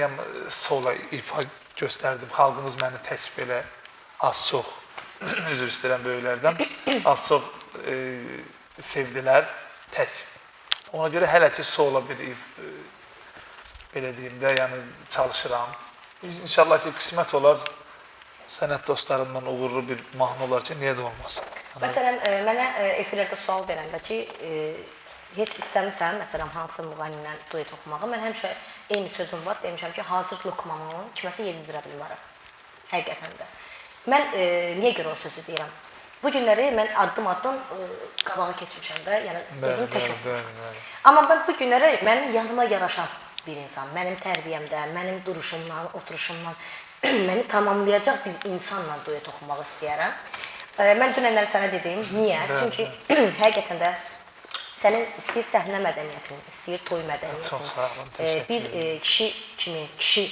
sola ifa göstərdim. Xalqımız məni tək belə az-çox, üzr istəyirəm böyüklərdən, az-çox sevdilər, tək. Ona görə hələ ki sola bir belə deyim də, yəni çalışıram. İnşallah ki qismət olar, sənət dostlarımdan uğurlu bir mahnı olar ki, niyə də olmasın? Məsələn, mənə efirlərdə sual verəndə ki, heç istəmirsən, məsələn, hansı müğənni ilə duet oxumağı, mən həmişə eyni sözüm var, demişəm ki, hazır lokmanı kiməsə yedizdirə bilmərəm, həqiqətən də. Mən niyə görə o sözü deyirəm? Bu günləri mən addım-addım qabağa keçmişəm də, yəni özüm tək oxumuşam. Amma mən bu günləri mənim yanıma yaraşan bir insan, mənim tərbiyəmdə, mənim duruşumdan, oturuşumdan, məni tamamlayacaq bir insanla duet oxumaq istəyərəm. Mən dünənləri sənə dedim, niyə? Çünki həqiqətən də sənin istəyir səhnə mədəniyyətin, istəyir toy mədəniyyətin, bir kişi kimi, kişi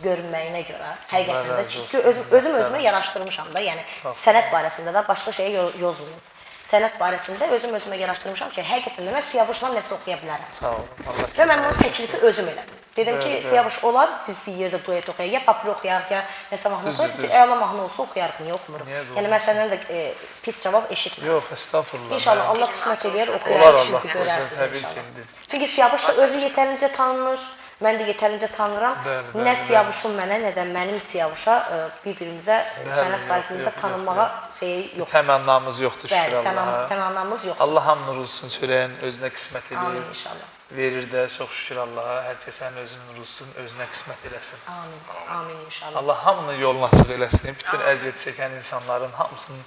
görünməyinə görə həqiqətən də çünki özüm özümə yaraşdırmışam da, yəni sənət barəsində də başqa şeyə yozmayım. Sənət barəsində özüm özümə yaraşdırmışam ki, həqiqətən də mən Siyavuşla nəsə oxuya bilərəm. Sağ olun. Və mən onun təklifi özüm elədim. Dedim ki, Siyavuş olar, biz bir yerdə duet oxuyaq, ya papir oxuyaq, ya nəsə mahnı oxuyaq, əla mahnı olsa oxuyarıq, niyə oxumuruq? Yəni mən səndən də pis cavab eşitmirəm. Yox, estağfurullah. İnşallah Allah qismət eləyər, Olar, oxuyarıq, siz Allah də görərsiniz təbii inşallah. ki. Çünki Siyavuş da özü yetərincə tanınır, mən də yetərincə tanınıram. Nə Siyavuşun mənə, nə də mənim Siyavuşa bir-birimizə sənət barəsində tanınmağa şeyi yoxdur. Təmənnamız yoxdur, şükür Allaha. Təmənnamız yoxdur. Allah hamınız olsun, çörəyin özünə qismət Amin eləyir. inşallah. Verir də, çox şükür Allaha. Hər kəsən özünün olsun, özünə qismət eləsin. Amin. Amin inşallah. Allah hamının yolunu açıq eləsin. Bütün əziyyət çəkən insanların hamısının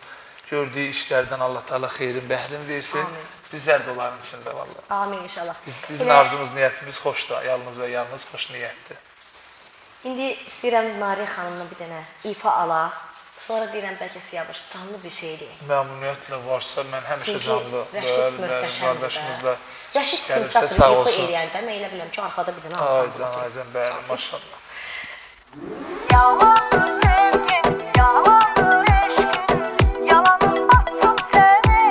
gördüyü işlərdən Allah Taala xeyrin, bəhrin versin. Bizlər də onların içində vallahi. Amin inşallah. Bizim arzumuz, niyyətimiz xoşdur. Yalnız və yalnız xoş niyyətdir. İndi istəyirəm Nariyə xanımla bir dənə ifa alaq. Sonra deyirəm bəlkə Siyavuş canlı bir şey deyək. Məmnuniyyətlə varsa mən həmişə canlı Rəşid möhtəşəmdir. qardaşımızla Rəşid gəlirsə, Simsatlı sağ ifa olsun. eləyəndə mən elə biləm ki, arxada bir dənə Aycan, aycan, bəli, maşallah. Yalandır sevgin, yalandır eşkin, yalanın batsın seni.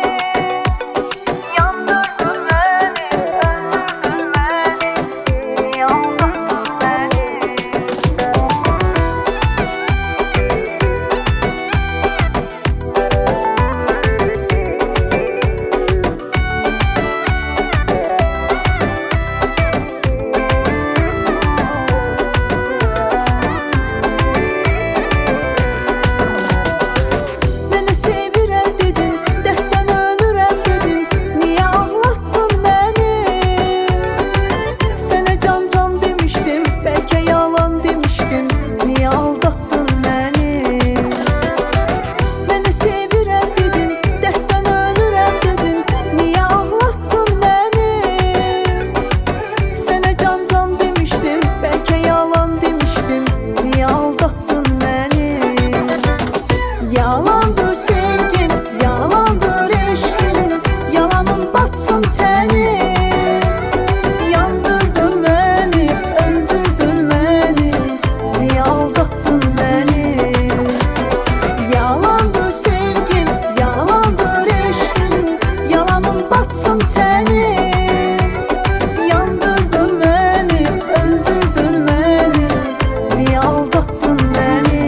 Yandırdın beni, öldürdün beni, aldattın beni. Məni sevirəm dedin, dərddən ölürəm dedin, niyə ağlatdın məni? Sənə can demişdim, bəlkə yalan demişdim, niyə aldatdın məni? Məni sevirəm dedin, dərddən ölürəm dedin, niyə ağlatdın məni? Sənə can demişdim, bəlkə yalan demişdim, niyə aldatdın məni? Yalandır sevgin, yalandır eşkin, yalanın batsın səni. Yandırdın məni, öldürdün məni, niyə aldatdın məni? Yalandır sevgin, yalandır eşkin, yalanın batsın səni. Yandırdın məni, öldürdün məni, niyə aldatdın məni?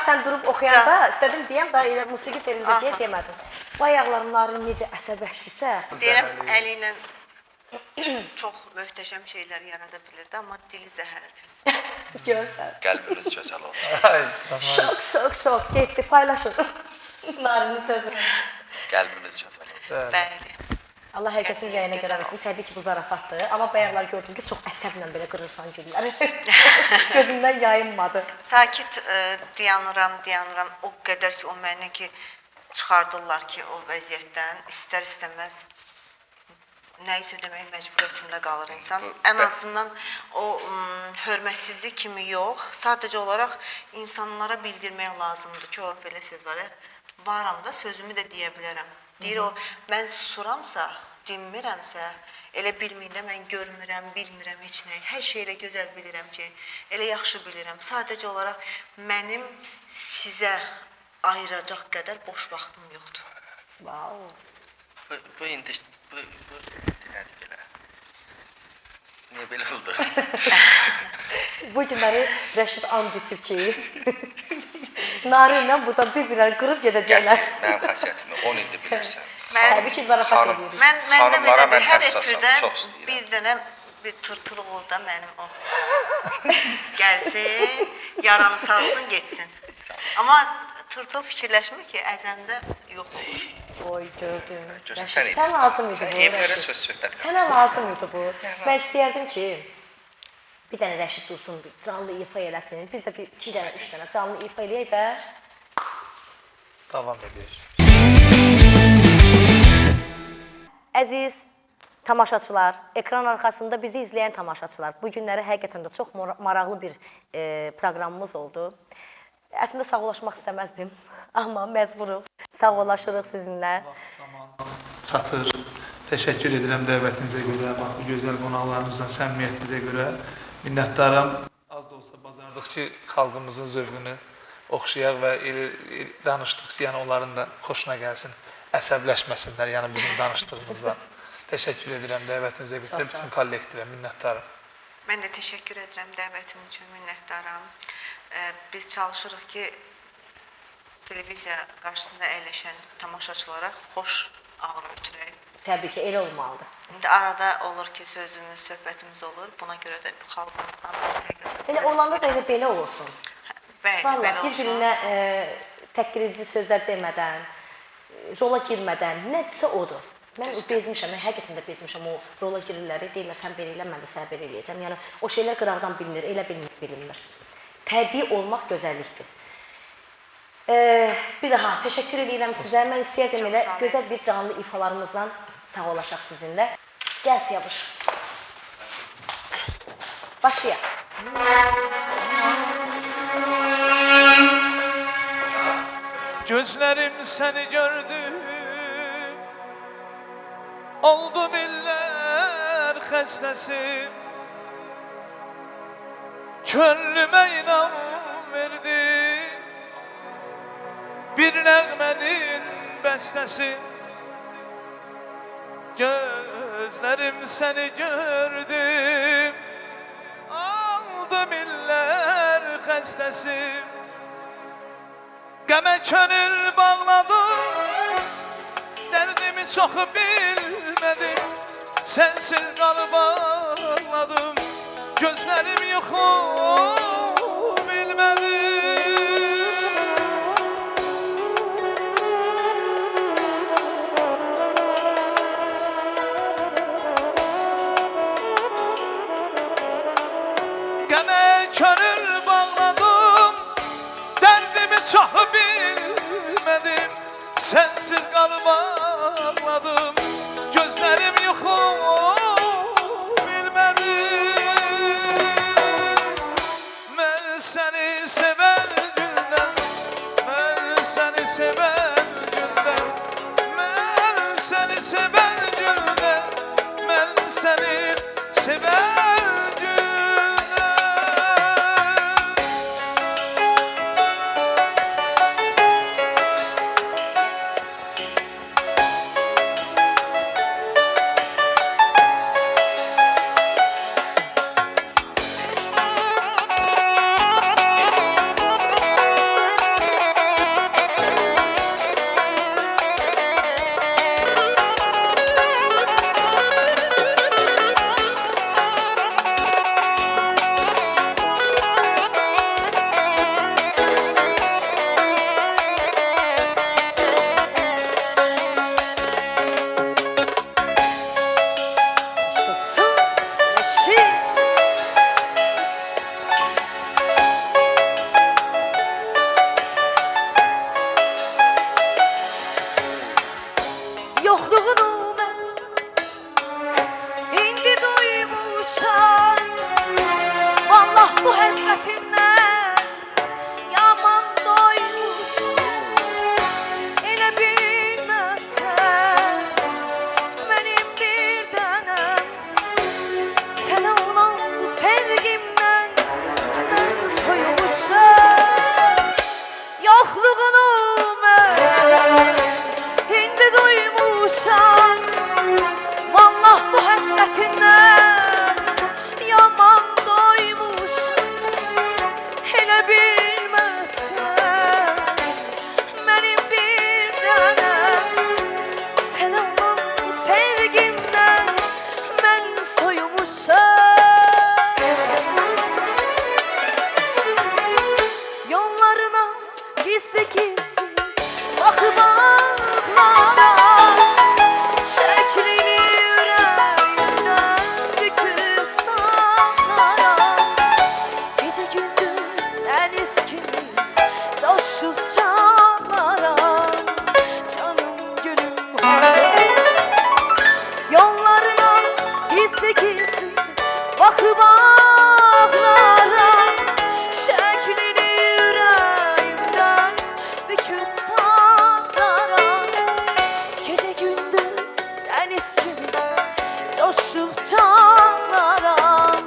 sən durub oxuyanda istədim deyəm da elə musiqi telində deyə demədim. Bu ayaqlarım Narin necə əsəbləşdirsə, Deyirəm, əli ilə çox möhtəşəm şeylər yarada bilirdi, amma dili zəhərdir. görsən. Qəlbiniz gözəl olsun. Şok getdi, paylaşın. Narinin sözü. Qəlbiniz gözəl olsun. Bəli. Allah hər kəsin ürəyinə görə versin. Təbii ki, bu zarafatdır. Amma bayaqlar gördüm ki, çox əsəblə belə qırırsan gülləri. Gözümdən yayınmadı. Sakit dayanıram. O qədər ki, o məni ki çıxardırlar ki, o vəziyyətdən istər-istəməz nəyisə demək məcburiyyətində qalır insan. Ən azından o hörmətsizlik kimi yox, sadəcə olaraq insanlara bildirmək lazımdır ki, o belə söz var. Varam da sözümü də deyə bilərəm. Deyir o, mən susuramsa, dinmirəmsə, elə bilməyində mən görmürəm, bilmirəm heç nəyi. Hər şey elə gözəl bilirəm ki, elə yaxşı bilirəm. Sadəcə olaraq mənim sizə ayıracaq qədər boş vaxtım yoxdur. Vau. Bu indi bu nədir belə? Niyə belə oldu? Bu günləri Rəşid and içib ki, Narinlə buradan bir-birləri qırıb gedəcəklər. Mənim xasiyyətimi 10 ildir bilirsən. Təbii ki, zarafat edirik. Məndə Xanımlara belədir, mən hər həssasam, efirdə çox istəyirəm. bir dənə bir tırtıl olur da mənim o. Gəlsin, yaranı salsın, getsin. Amma tırtıl fikirləşmir ki, əzəndə yox olur. Oy, gördüm. Sən Rəşid, sən lazım idi Sən bu, evlərə Rəşid. söz söhbət Sənə lazım idi bu. Mən istəyərdim ki, bir dənə Rəşid dursun, bir canlı ifa eləsin. Biz də bir 2 dənə, 3 dənə canlı ifa eləyək də. Davam edirik. Əziz tamaşaçılar, ekran arxasında bizi izləyən tamaşaçılar, bu günləri həqiqətən də çox maraqlı bir proqramımız oldu. Əslində sağollaşmaq istəməzdim, amma məcburuq. Sağollaşırıq sizinlə. Çatır. Təşəkkür edirəm dəvətinizə görə, bu gözəl qonaqlarınızla səmimiyyətinizə görə. Minnətdaram. Az da olsa bacardıq ki, xalqımızın zövqünü oxşayaq və danışdıq ki, yəni onların da xoşuna gəlsin, əsəbləşməsinlər, yəni bizim danışdığımızdan. Təşəkkür edirəm dəvətinizə görə, bütün kollektivə minnətdaram. Mən də təşəkkür edirəm dəvətin üçün, minnətdaram. Biz çalışırıq ki, televiziya qarşısında əyləşən tamaşaçılara xoş ağır ötürək. Təbii ki, elə olmalıdır. İndi arada olur ki, sözümüz, söhbətimiz olur. Buna görə də xalqımızdan Elə olanda da elə belə olsun. Bəli, Vallahi belə olsun. bir-birinə təhqir edici sözlər demədən, rola girmədən, nədirsə odur. Mən bezmişəm, mən həqiqətən də bezmişəm o rola girirlər, deyirlər sən belə elə, mən də sənə belə eləyəcəm. Yəni o şeylər qıraqdan bilinir, elə bilinmir. Təbii olmaq gözəllikdir. Bir daha təşəkkür edirəm sizə. Mən istəyirdim elə gözəl bir canlı ifalarımızla sağollaşaq sizinlə. Gəl Siyavuş. Başlayaq. Gözlerim seni gördü, oldum iller xəstəsi. Könlümə inan verdi, bir nəğmənin bəstəsi. Gözlerim seni gördüm, oldum iller xəstəsi. Qəmə könül bağladım, dərdimi çox bilmədim. Sənsiz qalıb ağladım, gözlərim yuxu bilmədim. Qəmə könül bağladım, dərdimi çox bilmədim. Sənsiz qalıb ağladım, gözlərim yuxu bilmədim. Mən səni sevən gündən, mən səni sevən gündən, mən səni sevən gündən, mən səni sevən gündən. bu həsrətindən yaman doymuşam. Elə bilməsən mənim bir dənəm sənə olan bu sevgimdən mən soyumuşam. Yoxluğunu mən indi duymuşam. Vallah bu həsrətindən yaman doymuşam. Elə bilməsən mənim bir dənəm sənə olan bu sevgimdən mən soyumuşam. Yollarına gizli gizli bakıp ağlaram. Şeklini yüreğimden büküp saklaram. Gece gündüz deniz gibi coşup çağlaram. Canım gülüm yollarına gizli gizli bakıp ağlaram. Şeklini yüreğimden büküp saklaram. Gece gündüz deniz gibi coşup çağlaram.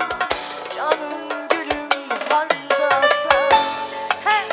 Canım gülüm hardasın. Hey!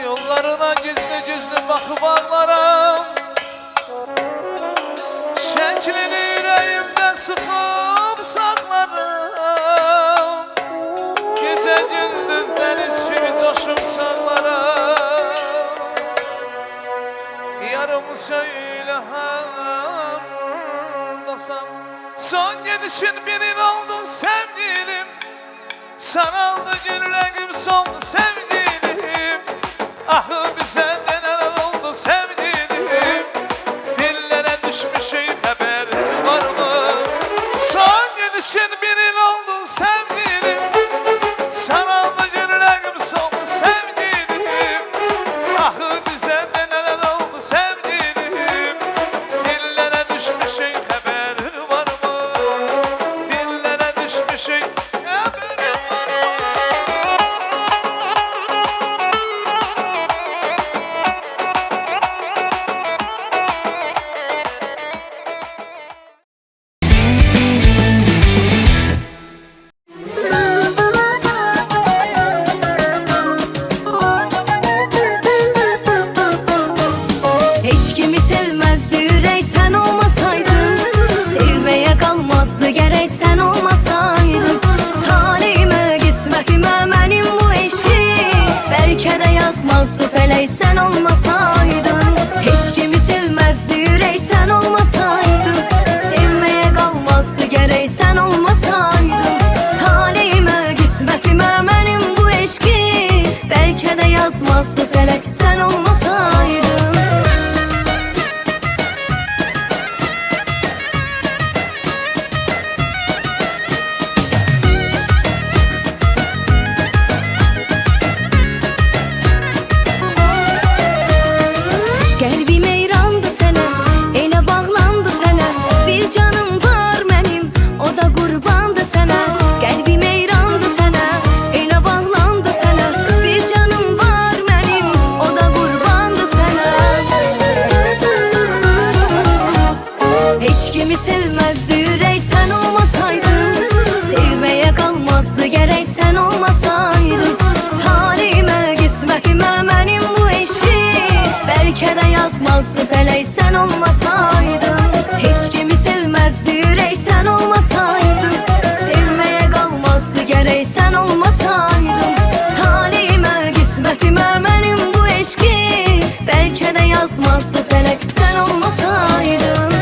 Yollarına gizli gizli bakıp ağlarım. Şeklini yüreğimden sıkıp saklarım. Gece gündüz deniz gibi coşup çağlarım. Yarım söyle hardasan, son gidişin birin oldu sevgilim. Sana aldı yüreğim soldu sevgilim. Ahı bize neler oldu sevgilim. Dillere düşmüşüm haberin var mı? Son gidişin birin oldu sevgilim. Sana aldı yüreğim soldu sevgilim. Ahı bize neler oldu sevgilim. Dillere düşmüşüm haberin var mı? Dillere düşmüşüm haberin var mı? Hiç kimi sevmezdi ürək sən olmasaydın. Sevməyə qalmazdı gərək sən olmasaydın. Taleyimə, qismətimə mənim bu eşqi bəlkə də yazmazdı fələk sən olmasaydın. Heç kimi sevməzdi ürək sən olmasaydın. Sevməyə qalmazdı gərək sən olmasaydın. Taleyimə, qismətimə mənim bu eşqi bəlkə də yazmazdı fələk sən olmasaydın. Qəlbim heyrandı sənə, elə bağlandı sənə. Bir canım var mənim, o da qurbandı sənə. Qəlbim heyrandı sənə, elə bağlandı sənə. Bir canım var mənim, o da qurbandı sənə. yazmazdı felek sen olmasaydın.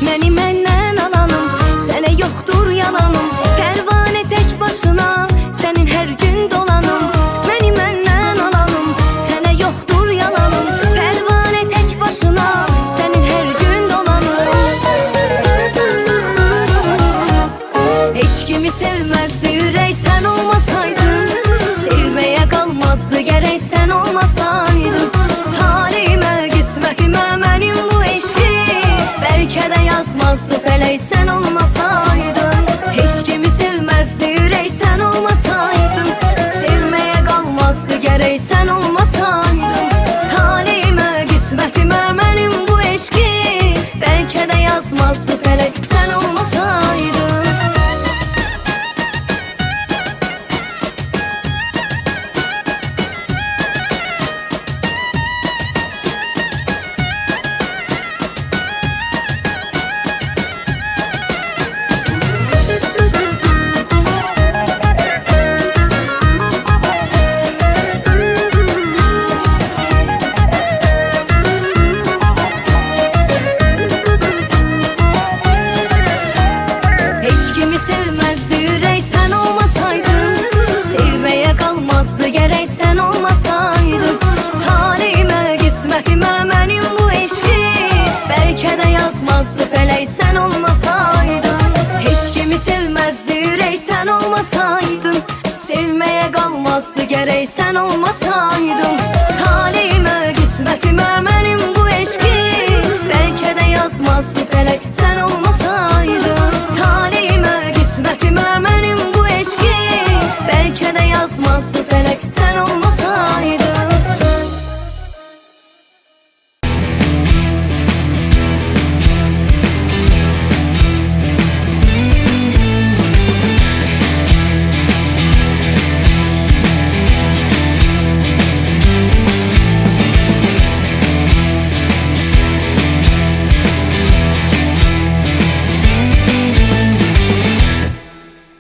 Məni məndən alanım, sənə yoxdur yalanım. Pərvanə tək başına, sənin hər gün dolanım. Məni məndən alanım, sənə yoxdur yalanım. Pərvanə tək başına, sənin hər gün dolanım. Heç kimi sevməzdi ürək sən olmasaydın. Sevməyə qalmazdı gərək sən olmasaydın. Talihimə, qismətimə mənim bu eşqi bəlkə də yazmazdı felək sən olmasaydın. Heç kimi sevməzdi ürək sən olmasaydın. Sevməyə qalmazdı gərək sən olmasaydın. Talihimə, qismətimə mənim bu eşqi bəlkə də yazmazdı felək sən olmasaydın. Heç kimi sevməzdi ürək sən olmasaydın. Sevməyə qalmazdı gərək sən olmasaydın. Talihimə, qismətimə mənim bu eşqi bəlkə də yazmazdı felək sən olmasaydın. Heç kimi sevməzdi ürək sən olmasaydın. Sevməyə qalmazdı gərək sən olmasaydın.